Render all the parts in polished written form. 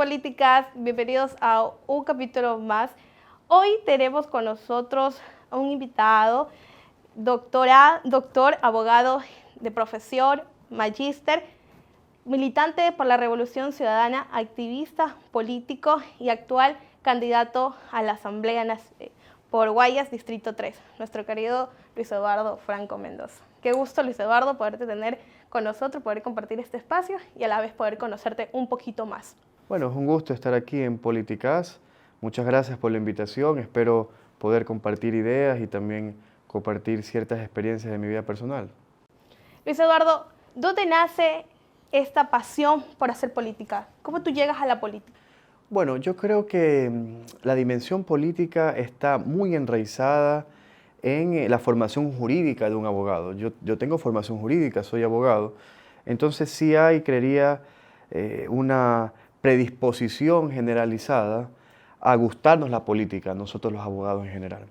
políticas, bienvenidos a un capítulo más. Hoy tenemos con nosotros a un invitado, doctor, abogado de profesión, magíster, militante por la Revolución Ciudadana, activista político y actual candidato a la Asamblea por Guayas, Distrito 3, nuestro querido Luis Eduardo Franco Mendoza. Qué gusto, Luis Eduardo, poderte tener con nosotros, poder compartir este espacio y a la vez poder conocerte un poquito más. Bueno, es un gusto estar aquí en Políticas. Muchas gracias por la invitación. Espero poder compartir ideas y también compartir ciertas experiencias de mi vida personal. Luis Eduardo, ¿dónde nace esta pasión por hacer política? ¿Cómo tú llegas a la política? Bueno, yo creo que la dimensión política está muy enraizada en la formación jurídica de un abogado. Yo tengo formación jurídica, soy abogado, entonces sí hay, creería, una predisposición generalizada a gustarnos la política, nosotros los abogados en general.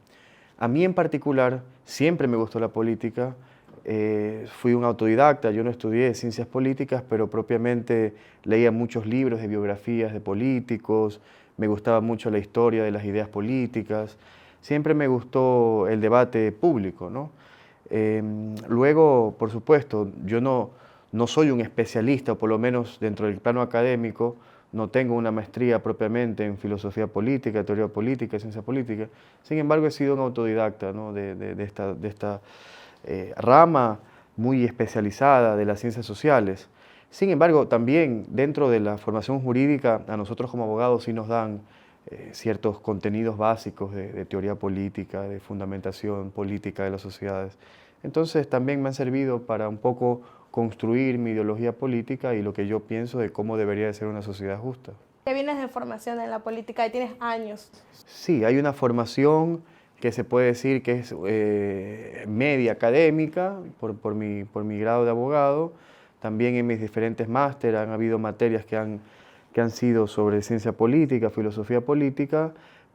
A mí en particular siempre me gustó la política. Fui un autodidacta, yo no estudié ciencias políticas, pero propiamente leía muchos libros de biografías de políticos, me gustaba mucho la historia de las ideas políticas, siempre me gustó el debate público, ¿no? Luego, por supuesto, yo no soy un especialista, o por lo menos dentro del plano académico, no tengo una maestría propiamente en filosofía política, teoría política, ciencia política, sin embargo he sido un autodidacta, ¿no? de esta rama muy especializada de las ciencias sociales. Sin embargo, también dentro de la formación jurídica, a nosotros como abogados sí nos dan ciertos contenidos básicos de teoría política, de fundamentación política de las sociedades. Entonces también me han servido para un poco construir mi ideología política y lo que yo pienso de cómo debería de ser una sociedad justa. ¿Qué vienes de formación en la política y tienes años? Sí, hay una formación que se puede decir que es media académica por mi grado de abogado. También en mis diferentes másteres han habido materias que han sido sobre ciencia política, filosofía política,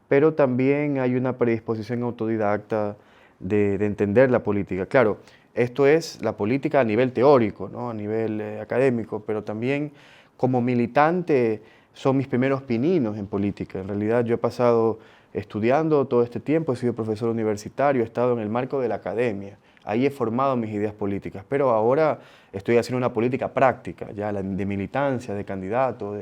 pero también hay una predisposición autodidacta de entender la política. Claro, esto es la política a nivel teórico, ¿no? A nivel académico, pero también como militante son mis primeros pininos en política. En realidad yo he pasado estudiando todo este tiempo, he sido profesor universitario, he estado en el marco de la academia, ahí he formado mis ideas políticas, pero ahora estoy haciendo una política práctica, ya de militancia, de candidato,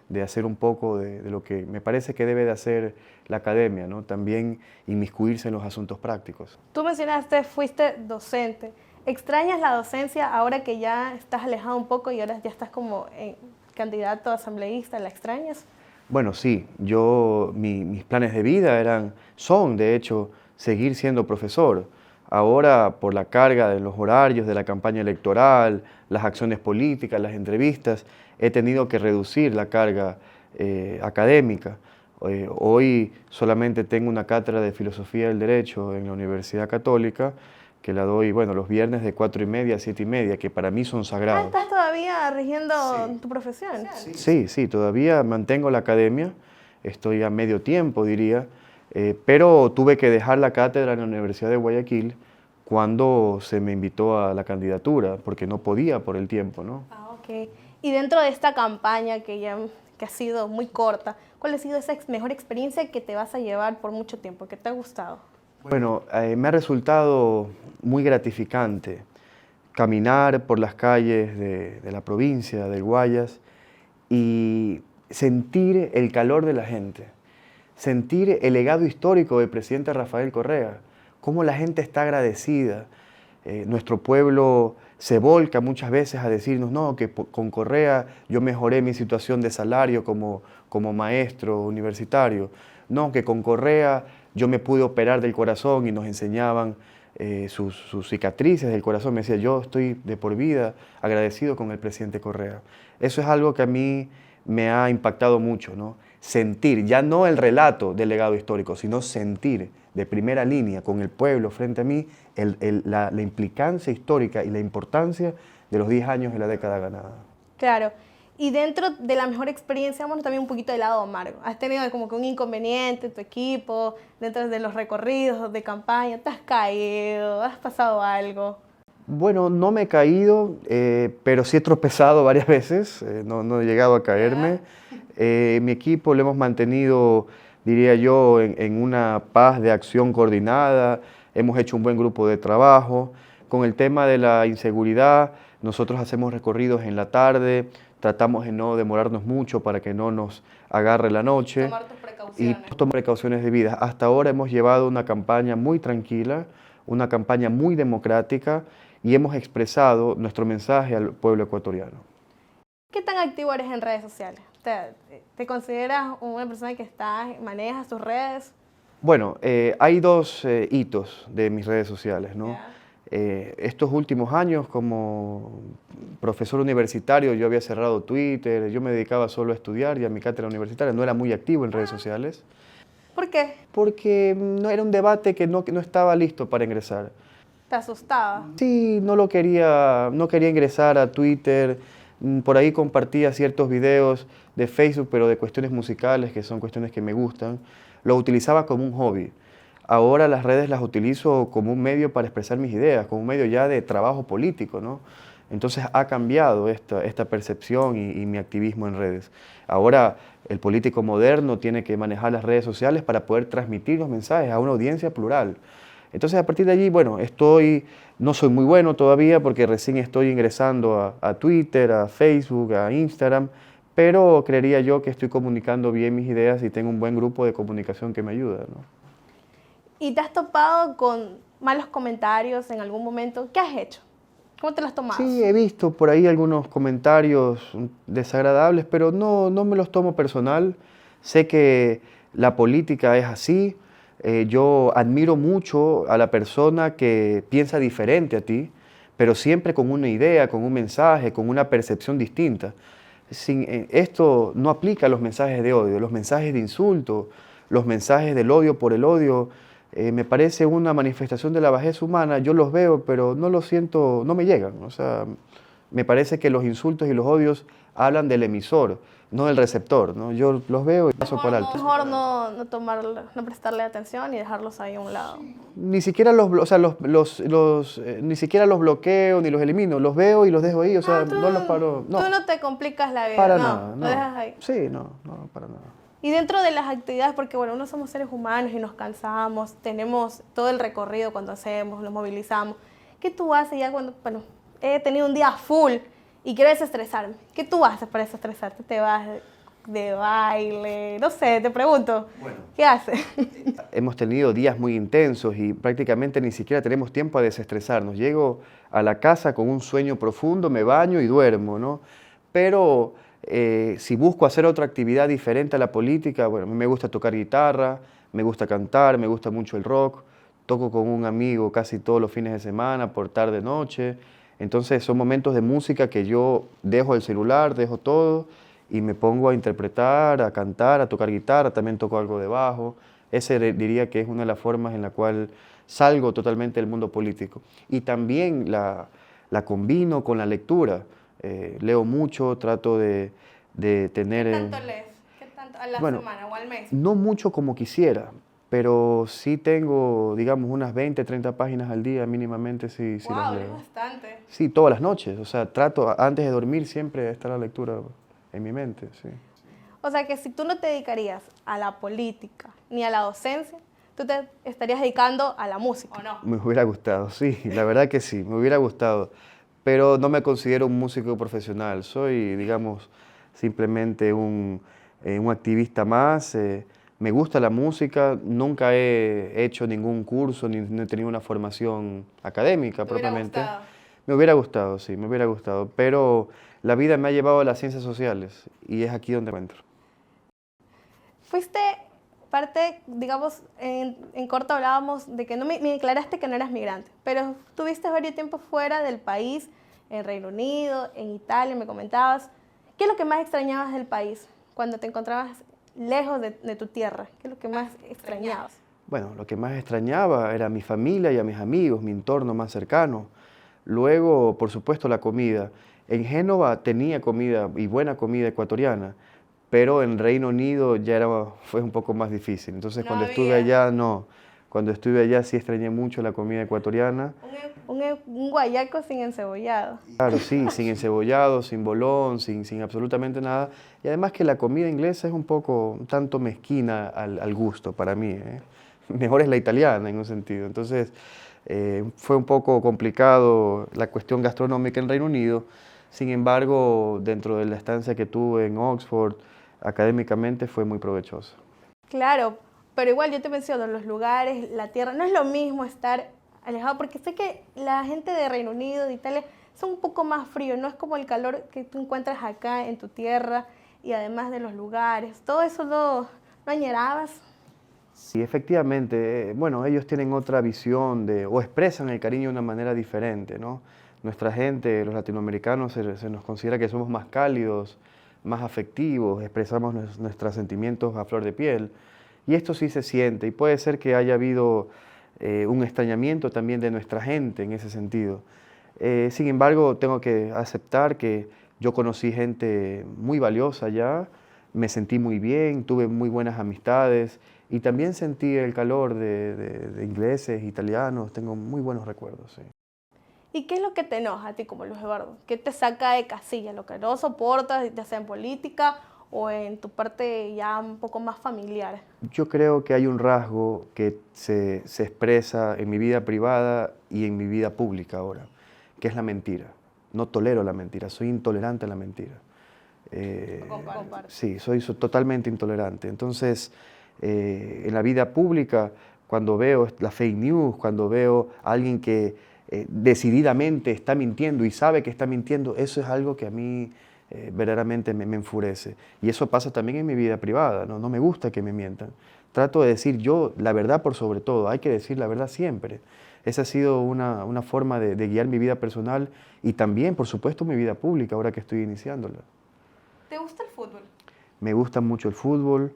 de hacer un poco de lo que me parece que debe de hacer la academia, ¿no? También inmiscuirse en los asuntos prácticos. Tú mencionaste, fuiste docente. ¿Extrañas la docencia ahora que ya estás alejado un poco y ahora ya estás como candidato a asambleísta? ¿La extrañas? Bueno, sí, mis planes de vida son de hecho seguir siendo profesor. Ahora, por la carga de los horarios de la campaña electoral, las acciones políticas, las entrevistas, he tenido que reducir la carga académica. Hoy solamente tengo una cátedra de Filosofía del Derecho en la Universidad Católica, que la doy, bueno, los viernes de 4:30 a 7:30, que para mí son sagrados. ¿Estás todavía rigiendo tu profesión? Sí, todavía mantengo la academia, estoy a medio tiempo, diría, pero tuve que dejar la cátedra en la Universidad de Guayaquil cuando se me invitó a la candidatura, porque no podía por el tiempo, ¿no? Ok. Y dentro de esta campaña que ha sido muy corta, ¿cuál ha sido esa mejor experiencia que te vas a llevar por mucho tiempo, que te ha gustado? Bueno, me ha resultado muy gratificante caminar por las calles de la provincia del Guayas y sentir el calor de la gente, sentir el legado histórico del presidente Rafael Correa, cómo la gente está agradecida. Nuestro pueblo se volca muchas veces a decirnos, no, que con Correa yo mejoré mi situación de salario como maestro universitario, no, que con Correa yo me pude operar del corazón y nos enseñaban sus cicatrices del corazón. Me decía, yo estoy de por vida agradecido con el presidente Correa. Eso es algo que a mí me ha impactado mucho, ¿no? Sentir, ya no el relato del legado histórico, sino sentir de primera línea con el pueblo frente a mí la implicancia histórica y la importancia de los 10 años de la década ganada. Claro. Y dentro de la mejor experiencia, bueno, también un poquito del lado amargo. ¿Has tenido como que un inconveniente en tu equipo, dentro de los recorridos de campaña? ¿Te has caído? ¿Has pasado algo? Bueno, no me he caído, pero sí he tropezado varias veces, no he llegado a caerme. Mi equipo lo hemos mantenido, diría yo, en una paz de acción coordinada, hemos hecho un buen grupo de trabajo. Con el tema de la inseguridad, nosotros hacemos recorridos en la tarde, tratamos de no demorarnos mucho para que no nos agarre la noche. Tomar tus Y precauciones. tomar precauciones debidas. Hasta ahora hemos llevado una campaña muy tranquila, una campaña muy democrática y hemos expresado nuestro mensaje al pueblo ecuatoriano. ¿Qué tan activo eres en redes sociales? ¿Te consideras una persona que manejas tus redes? Bueno, hay dos hitos de mis redes sociales, ¿no? Ya. Estos últimos años, como profesor universitario, yo había cerrado Twitter, yo me dedicaba solo a estudiar y a mi cátedra universitaria, no era muy activo en redes sociales, ¿Por qué? porque no era un debate que no estaba listo para ingresar. ¿Te asustaba? Sí, no quería ingresar a Twitter, por ahí compartía ciertos videos de Facebook, pero de cuestiones musicales, que son cuestiones que me gustan. Lo utilizaba como un hobby. Ahora las redes las utilizo como un medio para expresar mis ideas, como un medio ya de trabajo político, ¿no? Entonces ha cambiado esta percepción y mi activismo en redes. Ahora el político moderno tiene que manejar las redes sociales para poder transmitir los mensajes a una audiencia plural. Entonces a partir de allí, bueno, no soy muy bueno todavía porque recién estoy ingresando a Twitter, a Facebook, a Instagram, pero creería yo que estoy comunicando bien mis ideas y tengo un buen grupo de comunicación que me ayuda, ¿no? ¿Y te has topado con malos comentarios en algún momento? ¿Qué has hecho? ¿Cómo te lo has tomado? Sí, he visto por ahí algunos comentarios desagradables, pero no me los tomo personal. Sé que la política es así. Yo admiro mucho a la persona que piensa diferente a ti, pero siempre con una idea, con un mensaje, con una percepción distinta. Esto no aplica a los mensajes de odio, los mensajes de insulto, los mensajes del odio por el odio. Me parece una manifestación de la bajeza humana, yo los veo, pero no los siento, no me llegan. O sea, me parece que los insultos y los odios hablan del emisor, no del receptor, ¿no? Yo los veo y paso por alto. Mejor no prestarle atención y dejarlos ahí a un lado. Ni siquiera o sea, ni siquiera los bloqueo ni los elimino, los veo y los dejo ahí, o sea, no los paro. No, Tú no te complicas la vida, para no, nada, lo no. dejas ahí. Sí, no, para nada. Y dentro de las actividades, porque bueno, no somos seres humanos y nos cansamos, tenemos todo el recorrido cuando hacemos, nos movilizamos. ¿Qué tú haces ya cuando, bueno, he tenido un día full y quiero desestresarme? ¿Qué tú haces para desestresarte? ¿Te vas de baile? No sé, te pregunto. Bueno. ¿Qué haces? Hemos tenido días muy intensos y prácticamente ni siquiera tenemos tiempo a desestresarnos. Llego a la casa con un sueño profundo, me baño y duermo, ¿no? Pero si busco hacer otra actividad diferente a la política, bueno, a mí me gusta tocar guitarra, me gusta cantar, me gusta mucho el rock, toco con un amigo casi todos los fines de semana, por tarde, noche. Entonces son momentos de música que yo dejo el celular, dejo todo y me pongo a interpretar, a cantar, a tocar guitarra, también toco algo de bajo. Diría que es una de las formas en la cual salgo totalmente del mundo político. Y también la combino con la lectura. Leo mucho, trato de tener... ¿Qué tanto lees? ¿Qué tanto a la semana o al mes? No mucho como quisiera, pero sí tengo, digamos, unas 20, 30 páginas al día mínimamente, sí las Wow, leo. es bastante. Sí, todas las noches. O sea, trato antes de dormir siempre está la lectura en mi mente, sí. O sea que si tú no te dedicarías a la política ni a la docencia, tú te estarías dedicando a la música, ¿o no? Me hubiera gustado, sí, la verdad que sí, me hubiera gustado. Pero no me considero un músico profesional, soy, digamos, simplemente un activista más. Me gusta la música, nunca he hecho ningún curso, ni no he tenido una formación académica propiamente. ¿Te hubiera gustado? Me hubiera gustado, sí, me hubiera gustado, pero la vida me ha llevado a las ciencias sociales y es aquí donde encuentro. Fuiste parte, digamos, en corto hablábamos de que me declaraste que no eras migrante, pero tuviste varios tiempos fuera del país, en Reino Unido, en Italia, me comentabas. ¿Qué es lo que más extrañabas del país cuando te encontrabas lejos de tu tierra? ¿Qué es lo que más extrañabas? Bueno, lo que más extrañaba era a mi familia y a mis amigos, mi entorno más cercano. Luego, por supuesto, la comida. En Génova tenía comida y buena comida ecuatoriana, pero en Reino Unido fue un poco más difícil. Entonces, No cuando estuve había. allá, no Cuando estuve allá sí extrañé mucho la comida ecuatoriana. Un guayaco sin encebollado. Claro, sí, sin encebollado, sin bolón, sin absolutamente nada. Y además que la comida inglesa es un tanto mezquina al gusto para mí, ¿eh? Mejor es la italiana en un sentido. Entonces, fue un poco complicado la cuestión gastronómica en Reino Unido. Sin embargo, dentro de la estancia que tuve en Oxford, académicamente fue muy provechosa. Claro, pero igual yo te menciono, los lugares, la tierra, no es lo mismo estar alejado, porque sé que la gente de Reino Unido, de Italia, son un poco más fríos, no es como el calor que tú encuentras acá en tu tierra y además de los lugares, todo eso no añorabas. Sí, efectivamente, bueno, ellos tienen otra visión o expresan el cariño de una manera diferente, ¿no? Nuestra gente, los latinoamericanos, se nos considera que somos más cálidos, más afectivos, expresamos nuestros sentimientos a flor de piel. Y esto sí se siente, y puede ser que haya habido un extrañamiento también de nuestra gente en ese sentido. Sin embargo, tengo que aceptar que yo conocí gente muy valiosa allá, me sentí muy bien, tuve muy buenas amistades y también sentí el calor de ingleses, italianos, tengo muy buenos recuerdos. Sí. ¿Y qué es lo que te enoja a ti como Luis Eduardo? ¿Qué te saca de casilla? ¿Lo que no soportas, ya sea en política o en tu parte ya un poco más familiar? Yo creo que hay un rasgo que se expresa en mi vida privada y en mi vida pública ahora, que es la mentira. No tolero la mentira, soy intolerante a la mentira. Comparto. Sí, soy totalmente intolerante. Entonces, en la vida pública, cuando veo la fake news, cuando veo a alguien que decididamente está mintiendo y sabe que está mintiendo, eso es algo que a mí verdaderamente me enfurece. Y eso pasa también en mi vida privada, ¿no? No me gusta que me mientan. Trato de decir yo la verdad por sobre todo, hay que decir la verdad siempre. Esa ha sido una forma de guiar mi vida personal y también, por supuesto, mi vida pública, ahora que estoy iniciándola. ¿Te gusta el fútbol? Me gusta mucho el fútbol,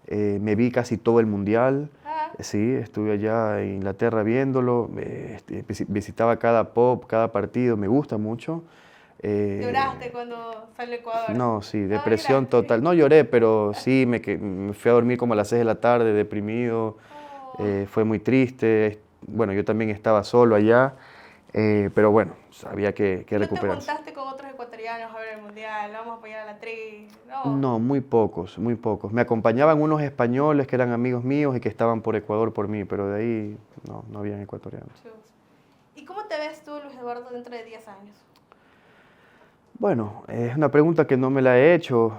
me vi casi todo el mundial, Ah. sí, estuve allá en Inglaterra viéndolo, visitaba cada cada partido, me gusta mucho. ¿Lloraste cuando salió Ecuador? No, sí, depresión lloraste. total. No lloré, pero sí, me fui a dormir como a las 6 de la tarde, deprimido, Oh. fue muy triste. Bueno, yo también estaba solo allá, pero bueno, había que ¿No te recuperarse. juntaste con otros ecuatorianos a ver el mundial? Vamos a apoyar a la tri. No. No, muy pocos, muy pocos. Me acompañaban unos españoles que eran amigos míos y que estaban por Ecuador por mí, pero de ahí no habían ecuatorianos. Chus. ¿Y cómo te ves tú, Luis Eduardo, dentro de 10 años? Bueno, es una pregunta que no me la he hecho.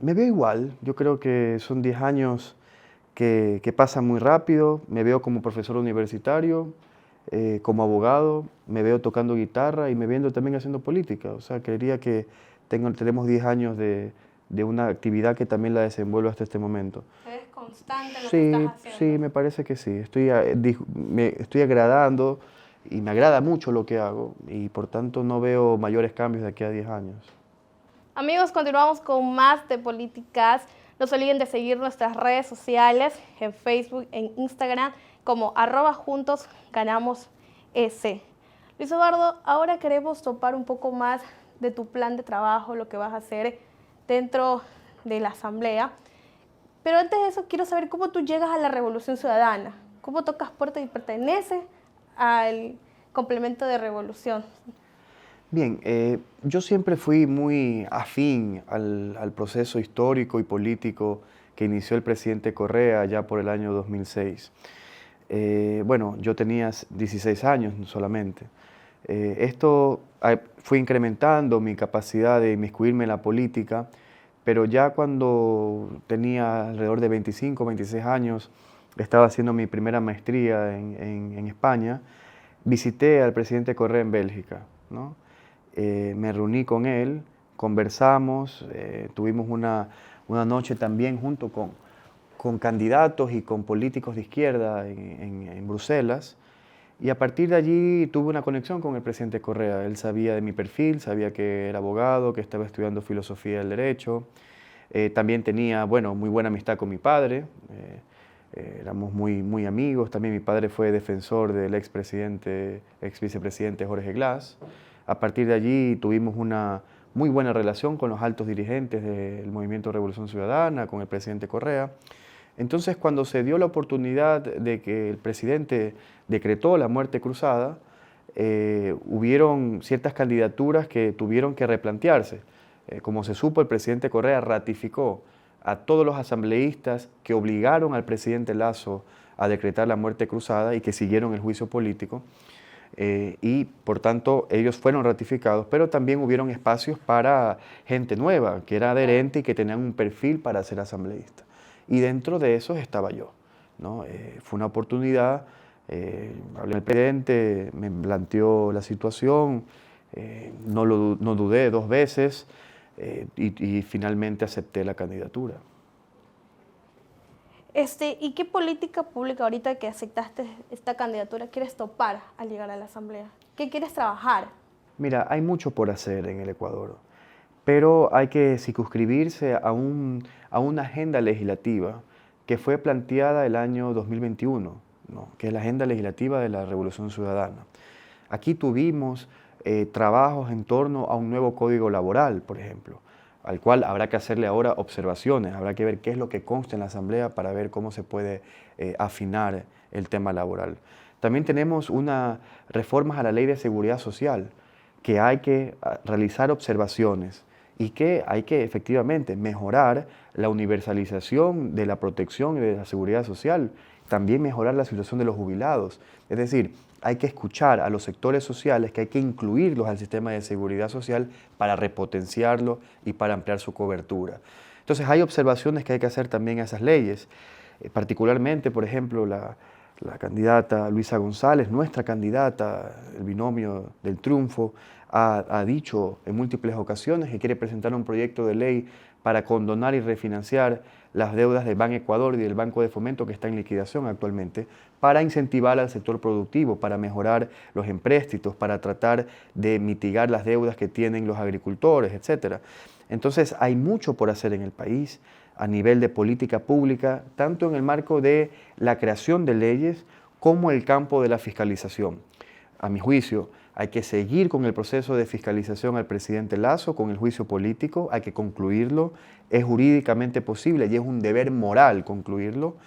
Me veo igual, yo creo que son 10 años que pasan muy rápido. Me veo como profesor universitario, como abogado, me veo tocando guitarra y me veo también haciendo política. O sea, creería que tenemos 10 años de una actividad que también la desenvuelvo hasta este momento. ¿Eres constante en lo que Sí, estás haciendo? sí, me parece que sí. Me estoy agradando y me agrada mucho lo que hago y por tanto no veo mayores cambios de aquí a 10 años. Amigos, continuamos con más de políticas. No se olviden de seguir nuestras redes sociales en Facebook, en Instagram, como @juntosganamosEC. Luis Eduardo, ahora queremos topar un poco más de tu plan de trabajo, lo que vas a hacer dentro de la Asamblea. Pero antes de eso, quiero saber cómo tú llegas a la Revolución Ciudadana. ¿Cómo tocas puertas y perteneces al complemento de revolución? Bien, yo siempre fui muy afín al proceso histórico y político que inició el presidente Correa ya por el año 2006. Bueno, yo tenía 16 años solamente. Fue incrementando mi capacidad de inmiscuirme en la política, pero ya cuando tenía alrededor de 25, 26 años, estaba haciendo mi primera maestría en España, visité al presidente Correa en Bélgica, ¿no? Me reuní con él, conversamos, tuvimos una noche también junto con candidatos y con políticos de izquierda en Bruselas, y a partir de allí tuve una conexión con el presidente Correa. Él sabía de mi perfil, sabía que era abogado, que estaba estudiando filosofía del derecho. También tenía, bueno, muy buena amistad con mi padre. Éramos muy amigos. También mi padre fue defensor del ex vicepresidente Jorge Glass. A partir de allí tuvimos una muy buena relación con los altos dirigentes del Movimiento Revolución Ciudadana, con el presidente Correa. Entonces, cuando se dio la oportunidad de que el presidente decretó la muerte cruzada, hubieron ciertas candidaturas que tuvieron que replantearse. Como se supo, el presidente Correa ratificó a todos los asambleístas que obligaron al presidente Lasso a decretar la muerte cruzada y que siguieron el juicio político. Y por tanto ellos fueron ratificados, pero también hubieron espacios para gente nueva, que era adherente y que tenían un perfil para ser asambleísta. Y dentro de esos estaba yo, ¿no? Fue una oportunidad, hablé con el presidente, me planteó la situación, no dudé 2 veces y finalmente acepté la candidatura. ¿Y qué política pública ahorita que aceptaste esta candidatura quieres topar al llegar a la Asamblea? ¿Qué quieres trabajar? Mira, hay mucho por hacer en el Ecuador, pero hay que circunscribirse a una agenda legislativa que fue planteada el año 2021, ¿no? Que es la agenda legislativa de la Revolución Ciudadana. Aquí tuvimos trabajos en torno a un nuevo código laboral, por ejemplo, al cual habrá que hacerle ahora observaciones, habrá que ver qué es lo que consta en la Asamblea para ver cómo se puede afinar el tema laboral. También tenemos unas reformas a la Ley de Seguridad Social, que hay que realizar observaciones y que hay que efectivamente mejorar la universalización de la protección y de la seguridad social, también mejorar la situación de los jubilados. Es decir, hay que escuchar a los sectores sociales, que hay que incluirlos al sistema de seguridad social para repotenciarlo y para ampliar su cobertura. Entonces hay observaciones que hay que hacer también a esas leyes, particularmente, por ejemplo, la candidata Luisa González, nuestra candidata, el binomio del triunfo, ha dicho en múltiples ocasiones que quiere presentar un proyecto de ley para condonar y refinanciar las deudas del Ban Ecuador y del Banco de Fomento que está en liquidación actualmente, para incentivar al sector productivo, para mejorar los empréstitos, para tratar de mitigar las deudas que tienen los agricultores, etc. Entonces hay mucho por hacer en el país a nivel de política pública, tanto en el marco de la creación de leyes como el campo de la fiscalización. A mi juicio, hay que seguir con el proceso de fiscalización al presidente Lasso, con el juicio político, hay que concluirlo, es jurídicamente posible y es un deber moral concluirlo.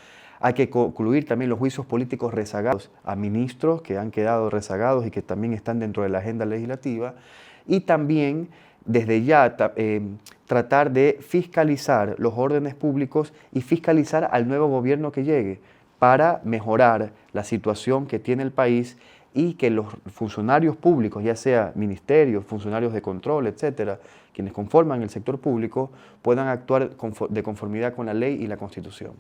Hay que concluir también los juicios políticos rezagados a ministros que han quedado rezagados y que también están dentro de la agenda legislativa. Y también, desde ya, tratar de fiscalizar los órdenes públicos y fiscalizar al nuevo gobierno que llegue para mejorar la situación que tiene el país y que los funcionarios públicos, ya sea ministerios, funcionarios de control, etcétera, quienes conforman el sector público, puedan actuar de conformidad con la ley y la Constitución.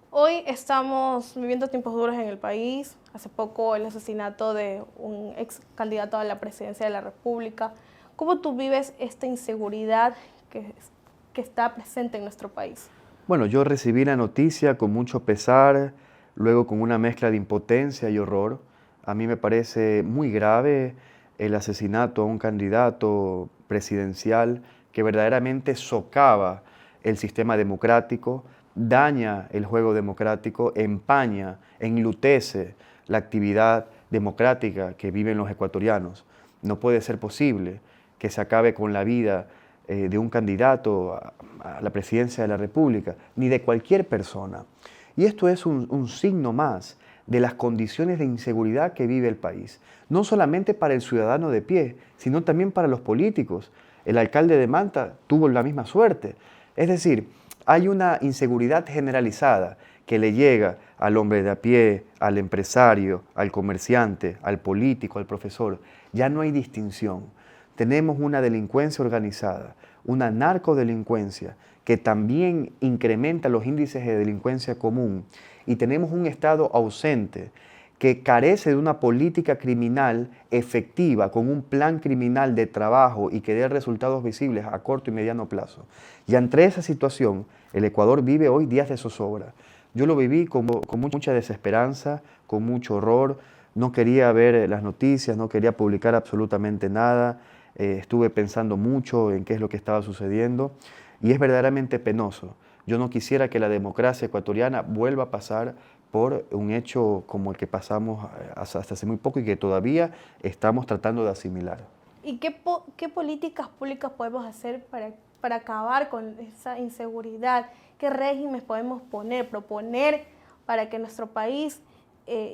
Hoy estamos viviendo tiempos duros en el país. Hace poco el asesinato de un ex candidato a la presidencia de la República. ¿Cómo tú vives esta inseguridad que está presente en nuestro país? Bueno, yo recibí la noticia con mucho pesar, luego con una mezcla de impotencia y horror. A mí me parece muy grave el asesinato a un candidato presidencial que verdaderamente socava el sistema democrático, daña el juego democrático, empaña, enlutece la actividad democrática que viven los ecuatorianos. No puede ser posible que se acabe con la vida de un candidato a la presidencia de la República, ni de cualquier persona. Y esto es un signo más de las condiciones de inseguridad que vive el país, no solamente para el ciudadano de pie, sino también para los políticos. El alcalde de Manta tuvo la misma suerte. Es decir, hay una inseguridad generalizada que le llega al hombre de a pie, al empresario, al comerciante, al político, al profesor. Ya no hay distinción. Tenemos una delincuencia organizada, una narcodelincuencia que también incrementa los índices de delincuencia común, y tenemos un Estado ausente que carece de una política criminal efectiva, con un plan criminal de trabajo y que dé resultados visibles a corto y mediano plazo. Y ante esa situación, el Ecuador vive hoy días de zozobra. Yo lo viví con mucha desesperanza, con mucho horror, no quería ver las noticias, no quería publicar absolutamente nada, estuve pensando mucho en qué es lo que estaba sucediendo y es verdaderamente penoso. Yo no quisiera que la democracia ecuatoriana vuelva a pasar por un hecho como el que pasamos hasta hace muy poco y que todavía estamos tratando de asimilar. ¿Y qué políticas públicas podemos hacer para para acabar con esa inseguridad? ¿Qué regímenes podemos proponer para que nuestro país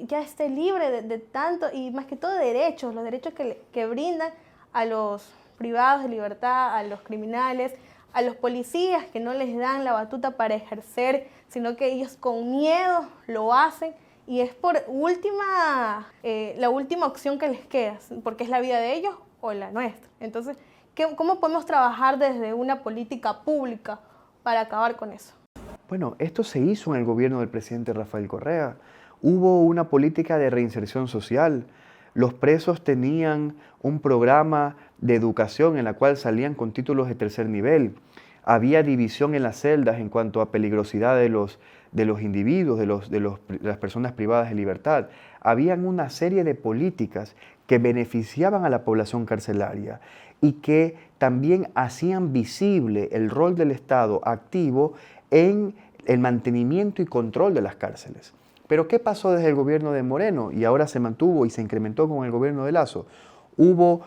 ya esté libre de tanto y más que todo derechos, los derechos que brindan a los privados de libertad, a los criminales, a los policías que no les dan la batuta para ejercer, sino que ellos con miedo lo hacen y es por la última opción que les queda, porque es la vida de ellos o la nuestra. Entonces, ¿cómo podemos trabajar desde una política pública para acabar con eso? Bueno, esto se hizo en el gobierno del presidente Rafael Correa. Hubo una política de reinserción social. Los presos tenían un programa de educación en la cual salían con títulos de tercer nivel. Había división en las celdas en cuanto a peligrosidad de los individuos, de las personas privadas de libertad. Habían una serie de políticas que beneficiaban a la población carcelaria y que también hacían visible el rol del Estado activo en el mantenimiento y control de las cárceles. Pero ¿qué pasó desde el gobierno de Moreno? Y ahora se mantuvo y se incrementó con el gobierno de Lasso. Hubo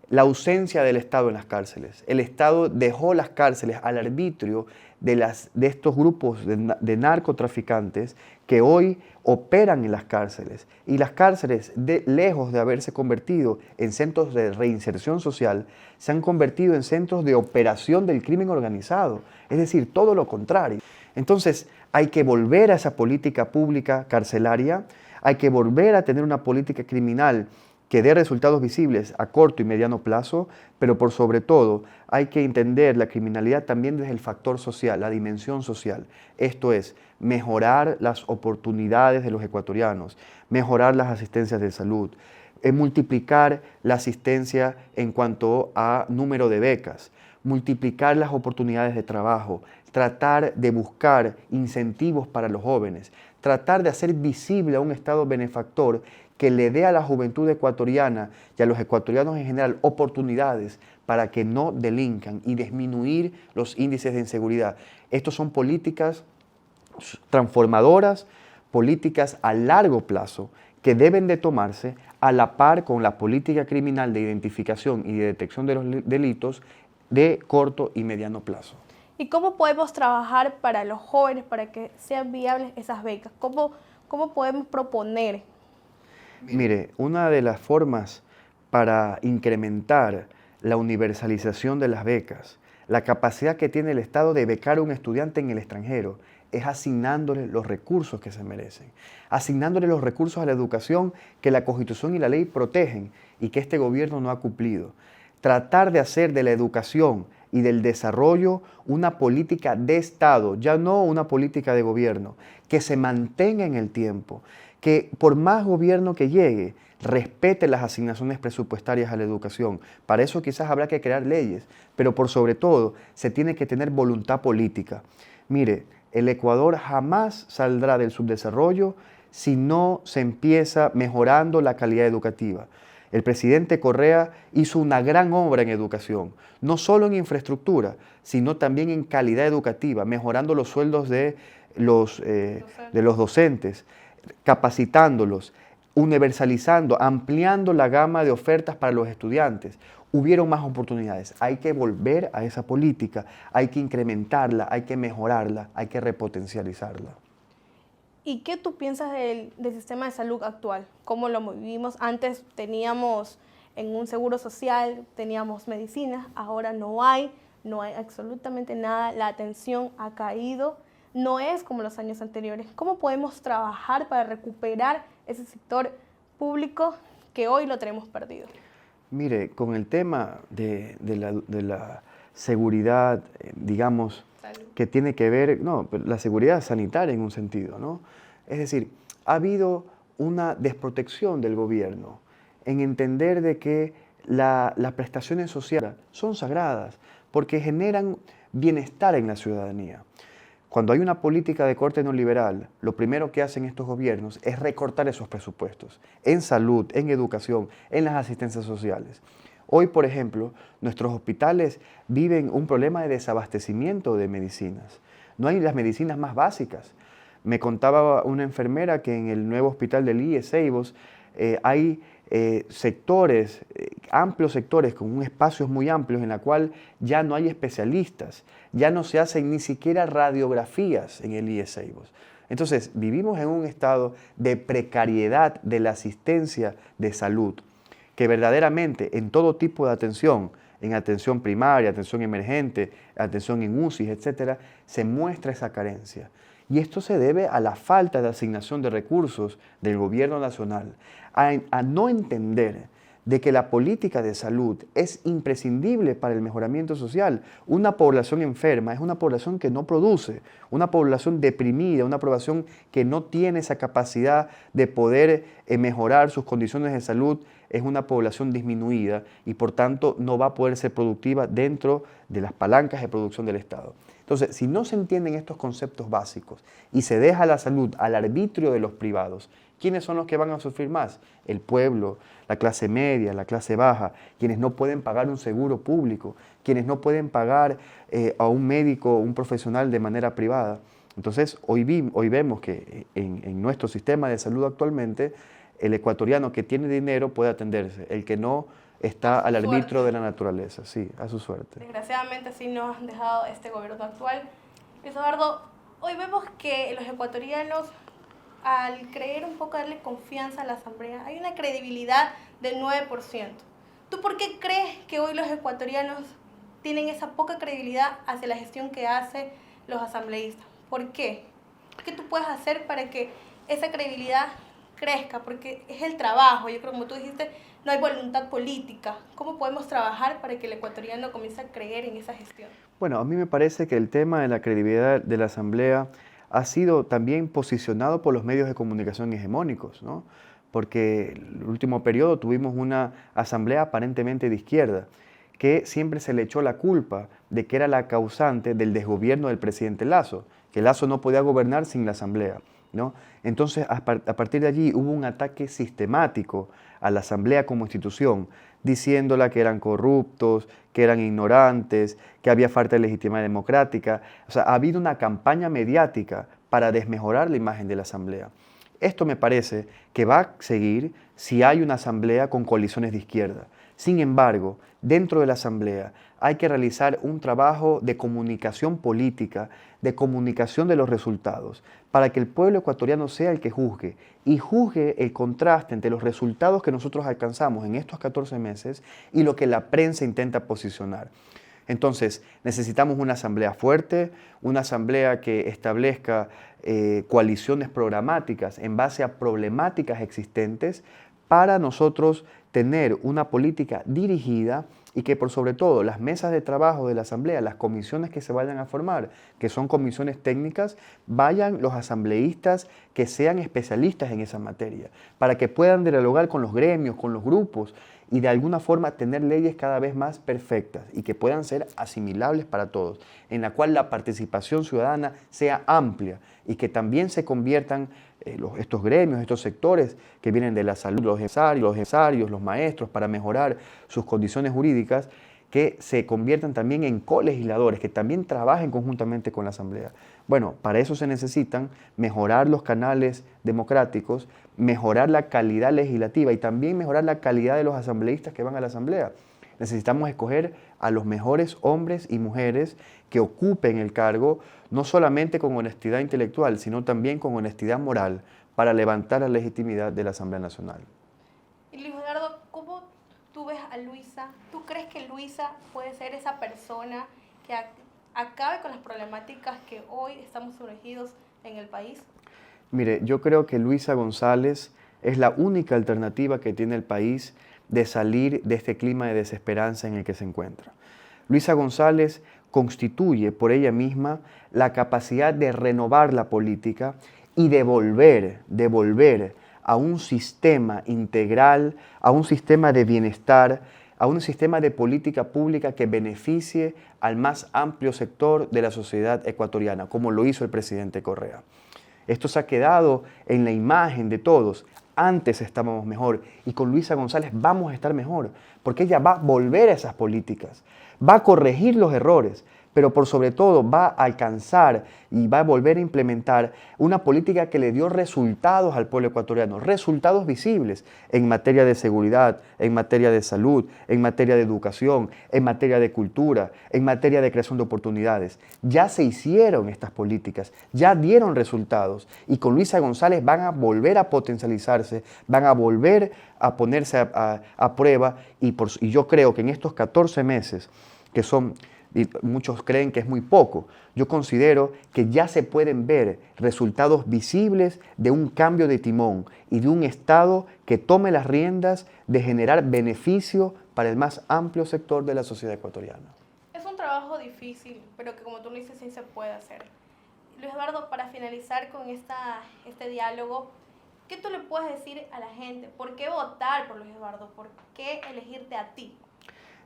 la ausencia del Estado en las cárceles. El Estado dejó las cárceles al arbitrio de estos grupos de narcotraficantes que hoy operan en las cárceles. Y las cárceles, lejos de haberse convertido en centros de reinserción social, se han convertido en centros de operación del crimen organizado. Es decir, todo lo contrario. Entonces, hay que volver a esa política pública carcelaria, hay que volver a tener una política criminal que dé resultados visibles a corto y mediano plazo, pero por sobre todo hay que entender la criminalidad también desde el factor social, la dimensión social. Esto es, mejorar las oportunidades de los ecuatorianos, mejorar las asistencias de salud, multiplicar la asistencia en cuanto a número de becas, multiplicar las oportunidades de trabajo, tratar de buscar incentivos para los jóvenes, tratar de hacer visible a un Estado benefactor que le dé a la juventud ecuatoriana y a los ecuatorianos en general oportunidades para que no delincan y disminuir los índices de inseguridad. Estos son políticas transformadoras, políticas a largo plazo que deben de tomarse a la par con la política criminal de identificación y de detección de los delitos de corto y mediano plazo. ¿Y cómo podemos trabajar para los jóvenes para que sean viables esas becas? ¿Cómo podemos proponer? Mire, una de las formas para incrementar la universalización de las becas, la capacidad que tiene el Estado de becar a un estudiante en el extranjero, es asignándole los recursos que se merecen, asignándole los recursos a la educación que la Constitución y la ley protegen y que este gobierno no ha cumplido. Tratar de hacer de la educación y del desarrollo una política de Estado, ya no una política de gobierno, que se mantenga en el tiempo, que por más gobierno que llegue, respete las asignaciones presupuestarias a la educación. Para eso quizás habrá que crear leyes, pero por sobre todo se tiene que tener voluntad política. Mire, el Ecuador jamás saldrá del subdesarrollo si no se empieza mejorando la calidad educativa. El presidente Correa hizo una gran obra en educación, no solo en infraestructura, sino también en calidad educativa, mejorando los sueldos de los docentes, capacitándolos, universalizando, ampliando la gama de ofertas para los estudiantes. Hubieron más oportunidades. Hay que volver a esa política, hay que incrementarla, hay que mejorarla, hay que repotencializarla. ¿Y qué tú piensas del sistema de salud actual? ¿Cómo lo vivimos? Antes teníamos en un seguro social, teníamos medicinas, ahora no hay absolutamente nada, la atención ha caído, no es como los años anteriores. ¿Cómo podemos trabajar para recuperar ese sector público que hoy lo tenemos perdido? Mire, con el tema de la seguridad, digamos, que tiene que ver, no, la seguridad sanitaria en un sentido, ¿no? Es decir, ha habido una desprotección del gobierno en entender de que las prestaciones sociales son sagradas porque generan bienestar en la ciudadanía. Cuando hay una política de corte neoliberal, lo primero que hacen estos gobiernos es recortar esos presupuestos en salud, en educación, en las asistencias sociales. Hoy, por ejemplo, nuestros hospitales viven un problema de desabastecimiento de medicinas. No hay las medicinas más básicas. Me contaba una enfermera que en el nuevo hospital del IES Ceibos hay sectores, amplios sectores con espacios muy amplios en la cual ya no hay especialistas, ya no se hacen ni siquiera radiografías en el IES Ceibos. Entonces, vivimos en un estado de precariedad de la asistencia de salud, que verdaderamente en todo tipo de atención, en atención primaria, atención emergente, atención en UCI, etcétera, se muestra esa carencia. Y esto se debe a la falta de asignación de recursos del gobierno nacional, a no entender de que la política de salud es imprescindible para el mejoramiento social. Una población enferma es una población que no produce, una población deprimida, una población que no tiene esa capacidad de poder mejorar sus condiciones de salud, es una población disminuida y por tanto no va a poder ser productiva dentro de las palancas de producción del Estado. Entonces, si no se entienden estos conceptos básicos y se deja la salud al arbitrio de los privados, ¿quiénes son los que van a sufrir más? El pueblo, la clase media, la clase baja, quienes no pueden pagar un seguro público, quienes no pueden pagar a un médico, un profesional de manera privada. Entonces, hoy vemos que en nuestro sistema de salud actualmente, el ecuatoriano que tiene dinero puede atenderse, el que no está al arbitrio de la naturaleza, sí, a su suerte. Desgraciadamente así nos han dejado este gobierno actual. Luis Eduardo, hoy vemos que los ecuatorianos, al creer un poco, darle confianza a la Asamblea, hay una credibilidad del 9%. ¿Tú por qué crees que hoy los ecuatorianos tienen esa poca credibilidad hacia la gestión que hacen los asambleístas? ¿Por qué? ¿Qué tú puedes hacer para que esa credibilidad crezca? Porque es el trabajo, yo creo, como tú dijiste, no hay voluntad política. ¿Cómo podemos trabajar para que el ecuatoriano comience a creer en esa gestión? Bueno, a mí me parece que el tema de la credibilidad de la Asamblea ha sido también posicionado por los medios de comunicación hegemónicos, ¿no? Porque el último periodo tuvimos una Asamblea aparentemente de izquierda, que siempre se le echó la culpa de que era la causante del desgobierno del presidente Lasso, que Lasso no podía gobernar sin la Asamblea, ¿no? Entonces, a partir de allí hubo un ataque sistemático a la Asamblea como institución, diciéndola que eran corruptos, que eran ignorantes, que había falta de legitimidad democrática. O sea, ha habido una campaña mediática para desmejorar la imagen de la Asamblea. Esto me parece que va a seguir si hay una Asamblea con coaliciones de izquierda. Sin embargo, dentro de la Asamblea hay que realizar un trabajo de comunicación política, de comunicación de los resultados, para que el pueblo ecuatoriano sea el que juzgue y juzgue el contraste entre los resultados que nosotros alcanzamos en estos 14 meses y lo que la prensa intenta posicionar. Entonces, necesitamos una asamblea fuerte, una asamblea que establezca coaliciones programáticas en base a problemáticas existentes para nosotros tener una política dirigida y que por sobre todo las mesas de trabajo de la asamblea, las comisiones que se vayan a formar, que son comisiones técnicas, vayan los asambleístas que sean especialistas en esa materia, para que puedan dialogar con los gremios, con los grupos y de alguna forma tener leyes cada vez más perfectas y que puedan ser asimilables para todos, en la cual la participación ciudadana sea amplia y que también se conviertan estos gremios, estos sectores que vienen de la salud, los empresarios, los maestros, para mejorar sus condiciones jurídicas, que se conviertan también en colegisladores, que también trabajen conjuntamente con la Asamblea. Bueno, para eso se necesitan mejorar los canales democráticos, mejorar la calidad legislativa y también mejorar la calidad de los asambleístas que van a la Asamblea. Necesitamos escoger a los mejores hombres y mujeres que ocupen el cargo, no solamente con honestidad intelectual, sino también con honestidad moral, para levantar la legitimidad de la Asamblea Nacional. Y Luis Eduardo, ¿cómo tú ves a Luisa? ¿Tú crees que Luisa puede ser esa persona que acabe con las problemáticas que hoy estamos sumergidos en el país? Mire, yo creo que Luisa González es la única alternativa que tiene el país de salir de este clima de desesperanza en el que se encuentra. Luisa González constituye por ella misma la capacidad de renovar la política y de volver a un sistema integral, a un sistema de bienestar, a un sistema de política pública que beneficie al más amplio sector de la sociedad ecuatoriana, como lo hizo el presidente Correa. Esto se ha quedado en la imagen de todos. Antes estábamos mejor y con Luisa González vamos a estar mejor, porque ella va a volver a esas políticas, va a corregir los errores, pero por sobre todo va a alcanzar y va a volver a implementar una política que le dio resultados al pueblo ecuatoriano, resultados visibles en materia de seguridad, en materia de salud, en materia de educación, en materia de cultura, en materia de creación de oportunidades. Ya se hicieron estas políticas, ya dieron resultados y con Luisa González van a volver a potencializarse, van a volver a ponerse a prueba y yo creo que en estos 14 meses, que son, y muchos creen que es muy poco, yo considero que ya se pueden ver resultados visibles de un cambio de timón y de un Estado que tome las riendas de generar beneficio para el más amplio sector de la sociedad ecuatoriana. Es un trabajo difícil, pero que como tú lo dices, sí se puede hacer. Luis Eduardo, para finalizar con este diálogo, ¿qué tú le puedes decir a la gente? ¿Por qué votar por Luis Eduardo? ¿Por qué elegirte a ti?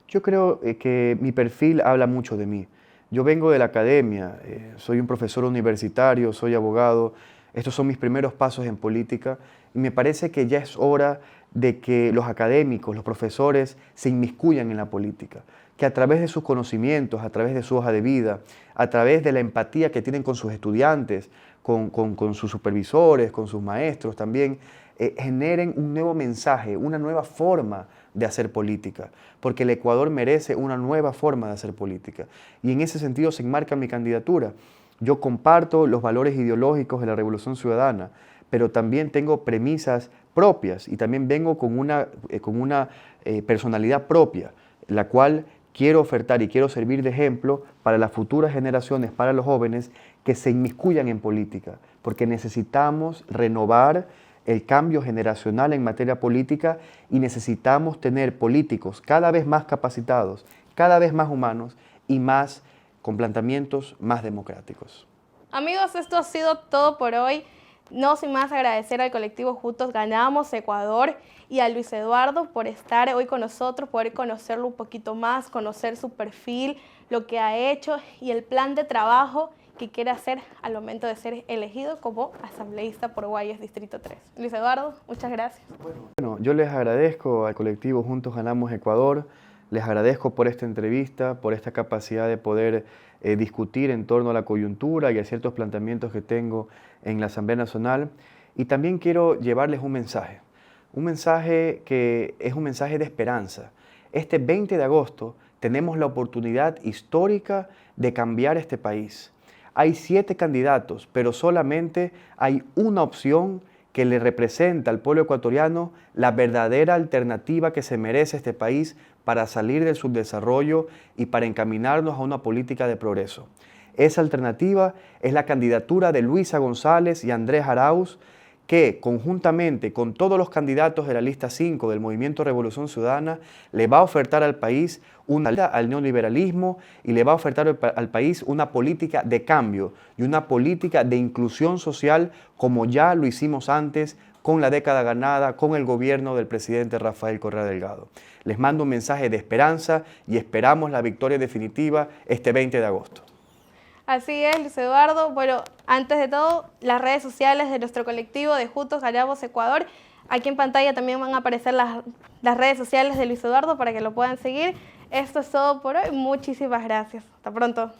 Yo creo que mi perfil habla mucho de mí. Yo vengo de la academia, soy un profesor universitario, soy abogado, estos son mis primeros pasos en política y me parece que ya es hora de que los académicos, los profesores se inmiscuyan en la política, que a través de sus conocimientos, a través de su hoja de vida, a través de la empatía que tienen con sus estudiantes, con sus supervisores, con sus maestros también, generen un nuevo mensaje, una nueva forma de hacer política, porque el Ecuador merece una nueva forma de hacer política. Y en ese sentido se enmarca mi candidatura. Yo comparto los valores ideológicos de la Revolución Ciudadana, pero también tengo premisas propias y también vengo con una personalidad propia, la cual quiero ofertar y quiero servir de ejemplo para las futuras generaciones, para los jóvenes que se inmiscuyan en política, porque necesitamos renovar el cambio generacional en materia política y necesitamos tener políticos cada vez más capacitados, cada vez más humanos y más con planteamientos más democráticos. Amigos, esto ha sido todo por hoy. No sin más agradecer al colectivo Juntos Ganamos Ecuador y a Luis Eduardo por estar hoy con nosotros, poder conocerlo un poquito más, conocer su perfil, lo que ha hecho y el plan de trabajo que quiere hacer al momento de ser elegido como asambleísta por Guayas Distrito 3. Luis Eduardo, muchas gracias. Bueno, yo les agradezco al colectivo Juntos Ganamos Ecuador, les agradezco por esta entrevista, por esta capacidad de poder discutir en torno a la coyuntura y a ciertos planteamientos que tengo en la Asamblea Nacional. Y también quiero llevarles un mensaje que es un mensaje de esperanza. Este 20 de agosto tenemos la oportunidad histórica de cambiar este país. Hay 7 candidatos, pero solamente hay una opción que le representa al pueblo ecuatoriano la verdadera alternativa que se merece este país para salir del subdesarrollo y para encaminarnos a una política de progreso. Esa alternativa es la candidatura de Luisa González y Andrés Arauz, que conjuntamente con todos los candidatos de la lista 5 del Movimiento Revolución Ciudadana le va a ofertar al país una salida al neoliberalismo y le va a ofertar al país una política de cambio y una política de inclusión social como ya lo hicimos antes con la década ganada, con el gobierno del presidente Rafael Correa Delgado. Les mando un mensaje de esperanza y esperamos la victoria definitiva este 20 de agosto. Así es, Luis Eduardo. Bueno, antes de todo, las redes sociales de nuestro colectivo de Juntos Ganamos Ecuador. Aquí en pantalla también van a aparecer las redes sociales de Luis Eduardo para que lo puedan seguir. Esto es todo por hoy. Muchísimas gracias. Hasta pronto.